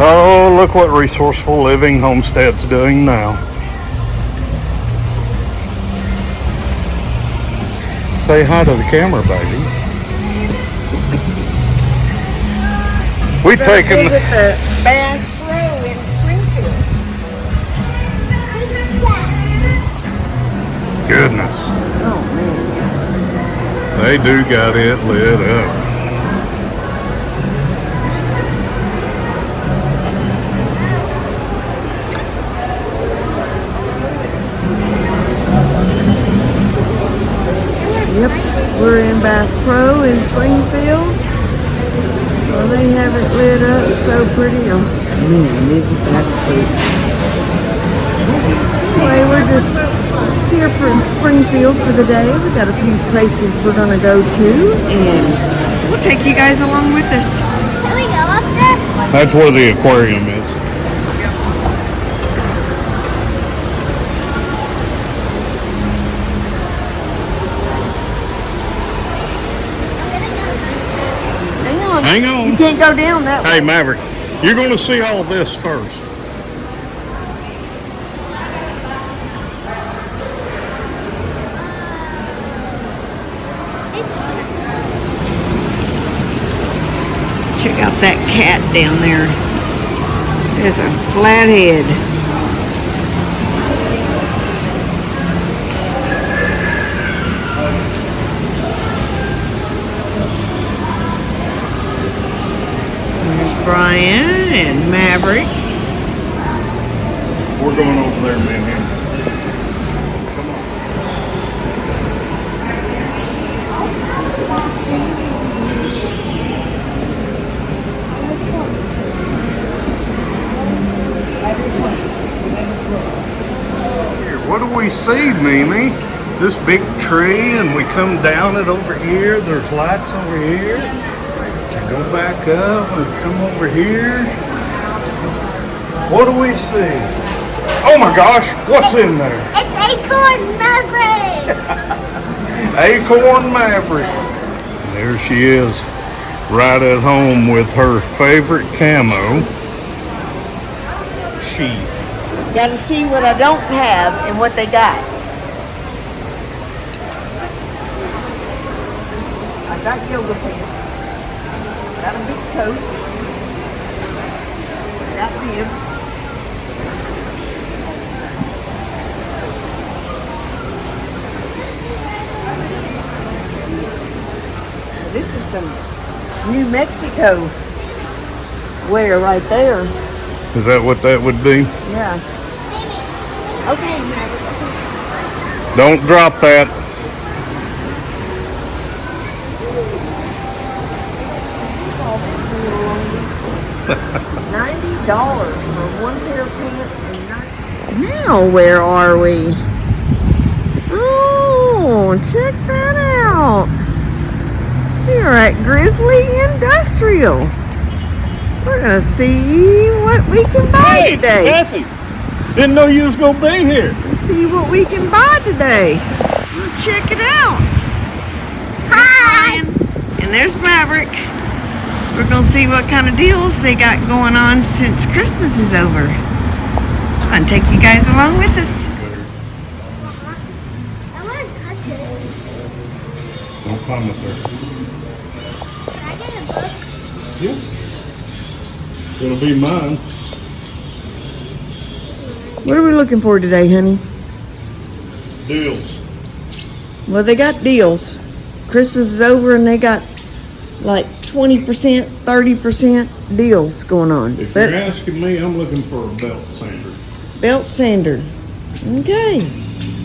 Oh, look what Resourceful Living Homestead's doing now. Say hi to the camera, baby. We taking the Bass Pro in Springfield. goodness. Oh man. They do got it lit up. Yep, we're in Bass Pro in Springfield. Well, they have it lit up so pretty. Oh man, isn't that sweet? Anyway, we're just here in Springfield for the day. We got a few places we're gonna go to, and we'll take you guys along with us. Can we go up there? That's where the aquarium is. Hang on. You can't go down that way. Hey, Maverick, you're going to see all this first. Check out that cat down there. There's a flathead. There's Brian and Maverick. We're going over there, man. Come on. Here, what do we see, Mimi? This big tree, and we come down it over here. There's lights over here. And go back up and come over here. What do we see? Oh my gosh, what's in there? It's Acorn Maverick. Acorn Maverick. There she is, right at home with her favorite camo. She. Got to see what I don't have and what they got. I got yoga pants. Got a big coat. Got bibs. This is some New Mexico wear right there. Is that what that would be? Yeah. Okay, Maverick. Don't drop that. $90 for one pair of pants and now where are we? Oh, check that out. We're at Grizzly Industrial. We're gonna see what we can buy today. Kathy, didn't know you was gonna be here. Let's see what we can buy today. Let's check it out. Hi! And there's Maverick. We're gonna see what kind of deals they got going on since Christmas is over. I'm gonna take you guys along with us. I want to touch it. Don't climb up there. Can I get a book? Yeah. It'll be mine. What are we looking for today, honey? Deals. Well, they got deals. Christmas is over and they got like 20%, 30% deals going on. If But you're asking me, I'm looking for a belt sander. belt sander. Okay.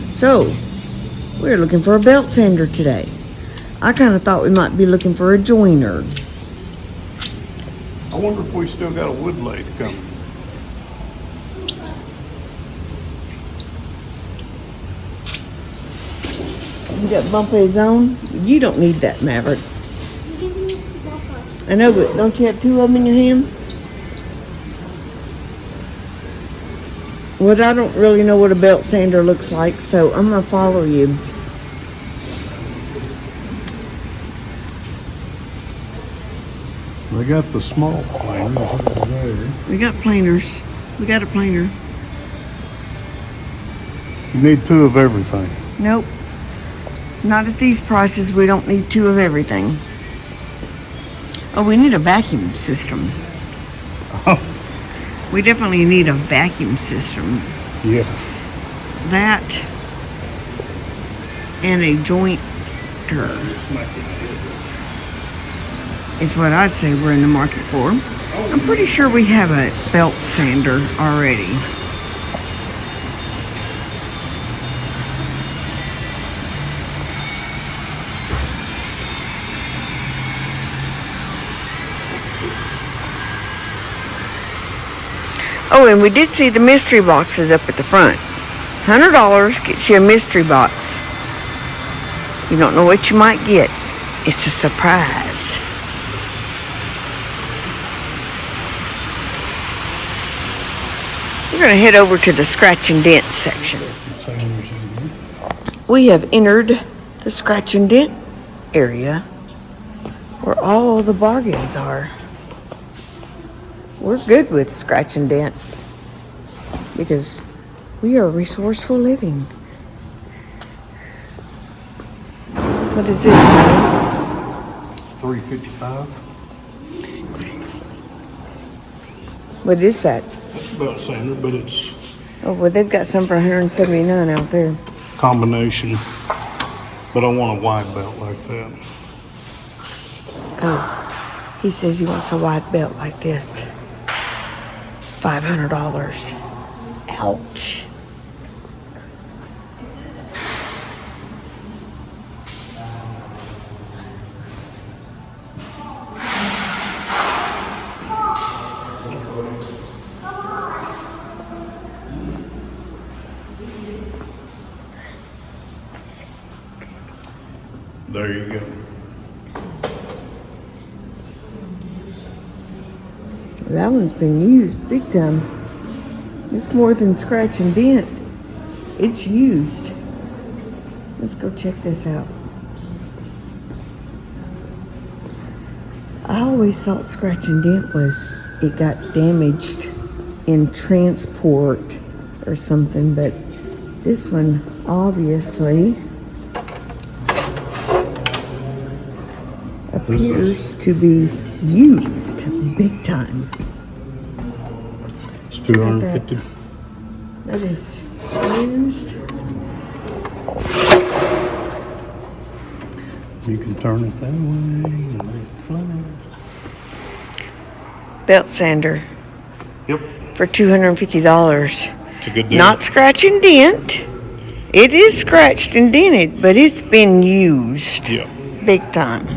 So, we're looking for a belt sander today. I kind of thought we might be looking for a joiner. I wonder if we still got a wood lathe coming. You got Bumpy's on? You don't need that, Maverick. I know, but don't you have two of them in your hand? Well, I don't really know what a belt sander looks like, so I'm going to follow you. They got the small planers over there. We got planers. We got a planer. You need 2 of everything. Nope. Not at these prices. We don't need 2 of everything. Oh, we need a vacuum system. We definitely need a vacuum system. Yeah. That and a jointer is what I'd say we're in the market for. I'm pretty sure we have a belt sander already. Oh, and we did see the mystery boxes up at the front. $100 gets you a mystery box. You don't know what you might get. It's a surprise. We're going to head over to the scratch and dent section. We have entered the scratch and dent area where all the bargains are. We're good with scratch and dent because we are resourceful living. What is this, honey? $3.55. What is that? It's belt sander, but it's Oh, well, they've got some for $179 out there. combination. But I want a wide belt like that. Oh, he says he wants a wide belt like this. $500. Ouch. There you go. That one's been used big time. It's more than scratch and dent. It's used. Let's go check this out. I always thought scratch and dent was it got damaged in transport or something, but this one obviously appears to be used big time. It's $250. That is used. You can turn it that way and let it fly. Belt sander Yep. for $250. It's a good deal. Not scratch and dent. It is scratched and dented, but it's been used Yep. big time.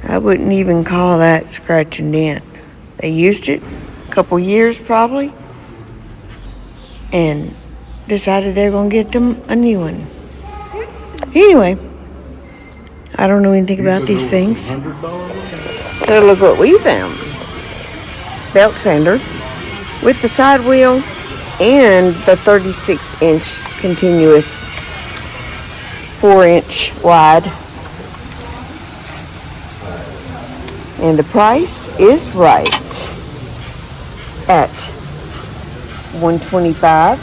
I wouldn't even call that scratch and dent. They used it a couple years probably and decided they're going to get them a new one. Anyway, I don't know anything about these things. $100? So look what we found. Belt sander with the side wheel and the 36-inch continuous 4-inch wide. And the price is right at $125.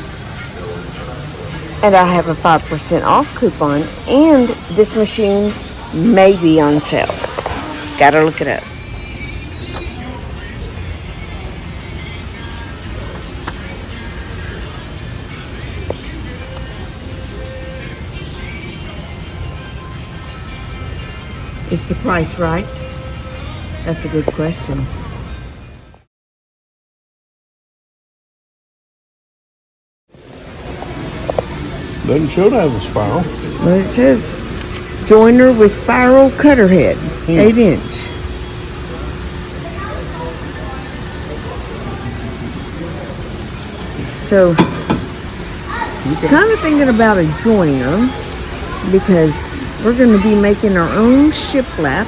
And I have a 5% off coupon. And this machine may be on sale. Gotta look it up. Is the price right? That's a good question. Doesn't show to have a spiral. Well, it says joiner with spiral cutter head, 8-inch. So, kind of thinking about a joiner because we're going to be making our own shiplap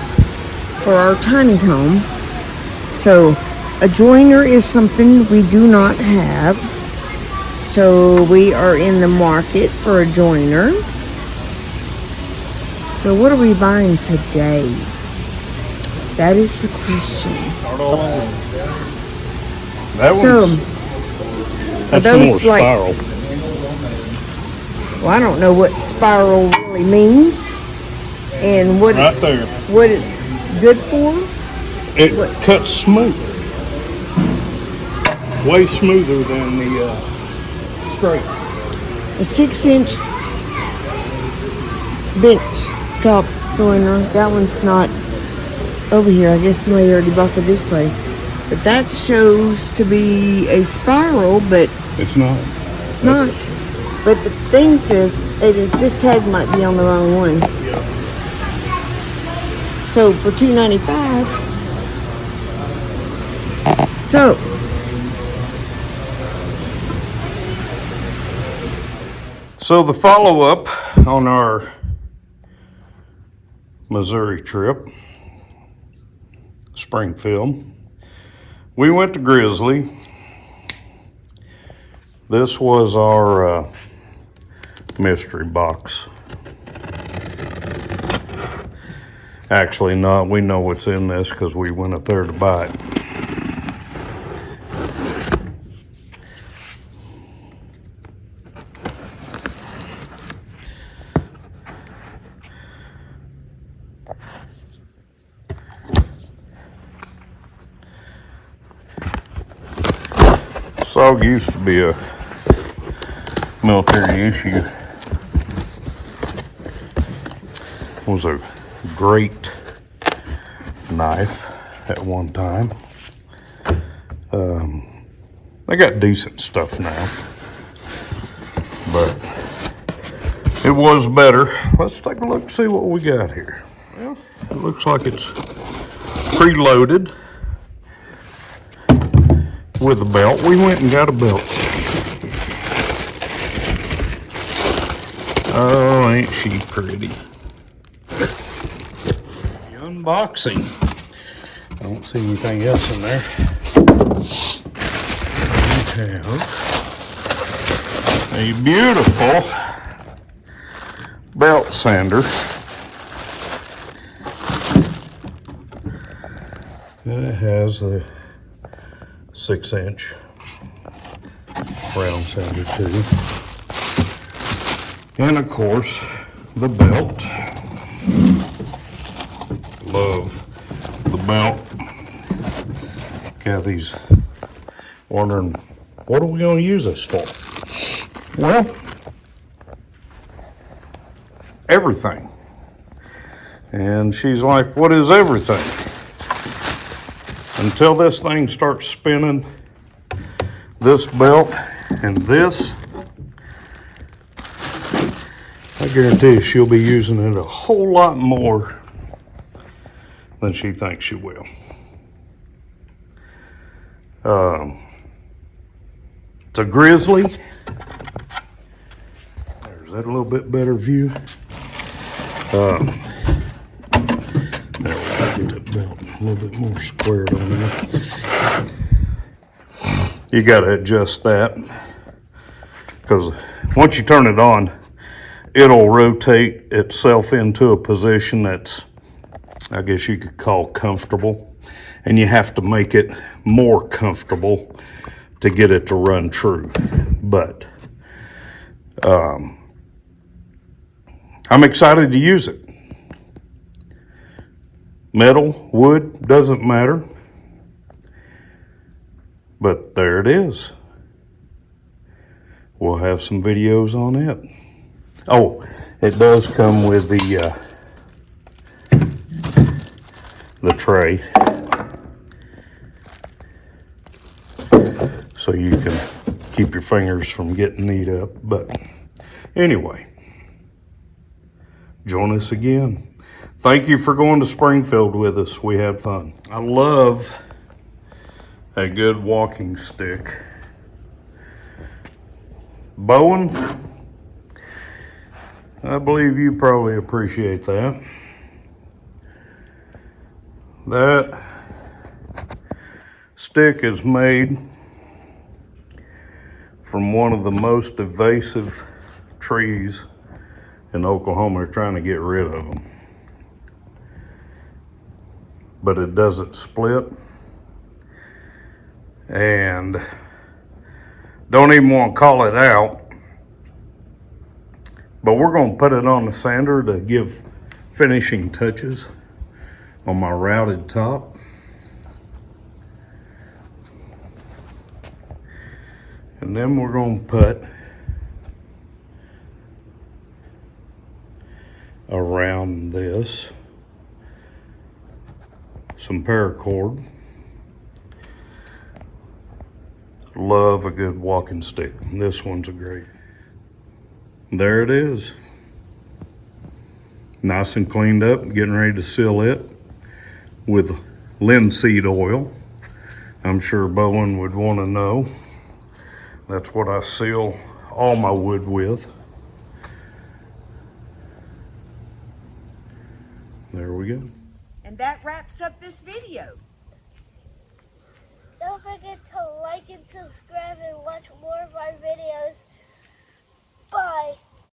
for our tiny home. So, a joiner is something we do not have. So we are in the market for a joiner. So what are we buying today? That is the question. Start all over. That So, one's, are that's more those like, spiral. well, I don't know what spiral really means and what Right it's there. what it's good for. It cuts smooth. Way smoother than the straight. A 6-inch bench top joiner. That one's not over here. I guess somebody already bought the display. But that shows to be a spiral, but It's not. it's not. But the thing says this tag might be on the wrong one. So for $2.95. So So the follow-up on our Missouri trip, Springfield, we went to Grizzly. This was our mystery box. Actually not, we know what's in this because we went up there to buy it. Saw used to be a military issue. Was a great knife at one time. They got decent stuff now, but it was better. Let's take a look and see what we got here. Well, it looks like it's preloaded with a belt. We went and got a belt set. Oh, ain't she pretty? The unboxing. I don't see anything else in there. We have a beautiful belt sander. And it has the 6-inch round sander too. And of course, the belt. Love the belt. Kathy's wondering, what are we going to use this for? Well, everything. And she's like, what is everything? Until this thing starts spinning, this belt and this, I guarantee you she'll be using it a whole lot more than she thinks she will. It's a Grizzly. There's that a little bit better view. There we go, get that belt a little bit more squared on there. You gotta adjust that because once you turn it on, it'll rotate itself into a position that's, I guess you could call comfortable, and you have to make it more comfortable to get it to run true. But I'm excited to use it. Metal, wood, doesn't matter. But there it is. We'll have some videos on it. Oh, it does come with the tray. So you can keep your fingers from getting kneed up. But anyway, join us again. Thank you for going to Springfield with us. We had fun. I love a good walking stick. Bowen, I believe you probably appreciate that. That stick is made from one of the most invasive trees in Oklahoma. They're trying to get rid of them. but it doesn't split. And don't even want to call it out, but we're going to put it on the sander to give finishing touches on my routed top. And then we're going to put around this some paracord. Love a good walking stick. This one's a great. There it is. Nice and cleaned up, getting ready to seal it with linseed oil. I'm sure Bowen would want to know. That's what I seal all my wood with. There we go. And that wraps up this video. Don't forget to like and subscribe and watch more of